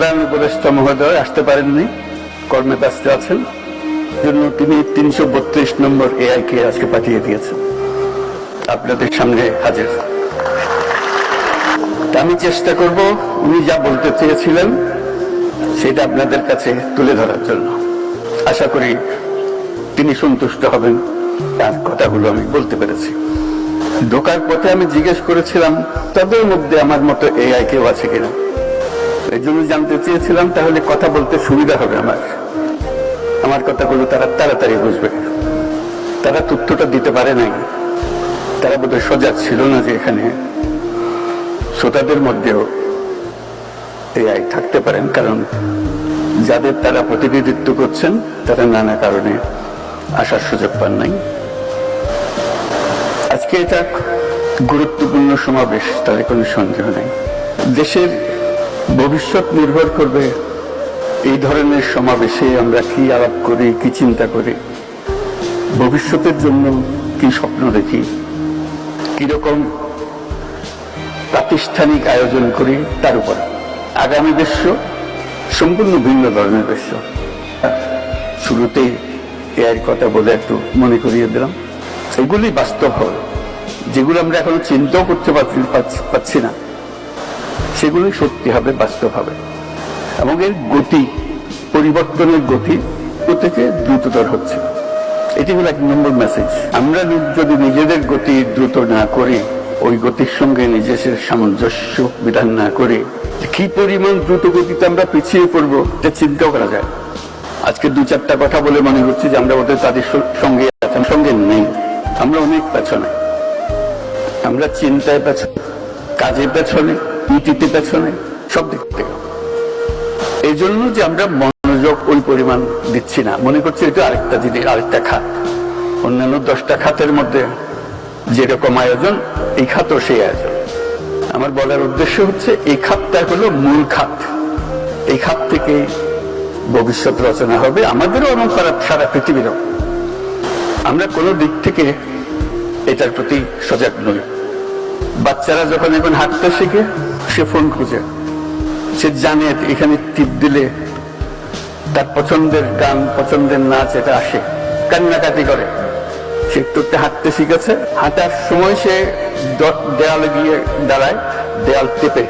প্রধান উপদেষ্টা মহোদয় আসতে পারেননি, কর্মে ব্যস্ত আছেন, জন্য তিনি 332 নম্বর এআই কে আজকে পাঠিয়ে দিয়েছেন আপনাদের সামনে হাজির। আমি চেষ্টা করব উনি যা বলতে চেয়েছিলেন সেটা আপনাদের কাছে তুলে ধরার জন্য। আশা করি তিনি সন্তুষ্ট হবেন, তার কথাগুলো আমি বলতে পেরেছি। ঢোকার পথে আমি জিজ্ঞেস করেছিলাম তাদের মধ্যে আমার মতো এআই কেউ আছে কিনা। এই জন্য জানতে চেয়েছিলাম তাহলে কথা বলতে সুবিধা হবে, আমার কথাগুলো তারা তাড়াতাড়ি বুঝবে। তারা তথ্যটা দিতে পারে নাই, তারা বোধহয় সজাগ ছিল না যে এখানে শ্রোতাদের মধ্যেও এআই থাকতে পারেন, কারণ যাদের তারা প্রতিনিধিত্ব করছেন তারা নানা কারণে আসার সুযোগ পান নাই। আজকে এটা গুরুত্বপূর্ণ সমাবেশ, তার কোনো সন্দেহ নেই। দেশের ভবিষ্যৎ নির্ভর করবে এই ধরনের সমাবেশে আমরা কি আলাপ করি, কি চিন্তা করি, ভবিষ্যতের জন্য কি স্বপ্ন দেখি, কিরকম প্রাতিষ্ঠানিক আয়োজন করি, তার উপর। আগামী বিশ্ব সম্পূর্ণ ভিন্ন ধরনের বিশ্ব। শুরুতেই এর কথা বলে একটু মনে করিয়ে দিলাম, এগুলি বাস্তব হবে। যেগুলো আমরা এখন চিন্তাও করতে পারছি না, সেগুলি সত্যি হবে, বাস্তব হবে। এবং এর গতি, পরিবর্তনের গতি থেকে দ্রুততর হচ্ছে। এটি হলো 1 নম্বর মেসেজ। আমরা যদি নিজেদের গতি দ্রুত না করি, ওই গতির সঙ্গে নিজেদের সামঞ্জস্য বিধান না করি, কি পরিমাণ দ্রুত গতিতে আমরা পিছিয়ে পড়বো এটা চিন্তাও করা যায়। আজকে 2-4টা কথা বলে মনে হচ্ছে যে আমরা ওদের তাদের সঙ্গে সঙ্গে নেই, আমরা অনেক পেছনে। আমরা চিন্তায় পেছনে, কাজের পেছনে, নীতিতে পেছনে, সব দিক থেকে। এই জন্য যে আমরা মনোযোগ ওই পরিমাণ দিচ্ছি না, মনে করছি এটা আরেকটা জিনিস, আরেকটা খাত। অন্যান্য 10টা খাতের মধ্যে যেরকম আয়োজন, এই খাতও সেই আয়োজন। আমার বলার উদ্দেশ্য হচ্ছে এই খাতটা হলো মূল খাত। এই খাত থেকে ভবিষ্যৎ রচনা হবে আমাদেরও এবং সারা পৃথিবীরও। আমরা কোনো দিক থেকে এটার প্রতি সজাগ নই। বাচ্চারা যখন এখন হাঁটতে শিখে, সে ফোন খুঁজে, সে জানে এখানে টিপ দিলে তার পছন্দের গান, পছন্দের নাচ এটা আসে, কান্নাকাটি করে। সে একটু হাঁটতে শিখেছে, হাঁটার সময় সে দেয়ালে গিয়ে দাঁড়ায়, দেয়াল টেপে,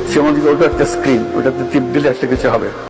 সে মনে করি ওটা একটা স্ক্রিন, ওটাতে টিপ দিলে একটা কিছু হবে।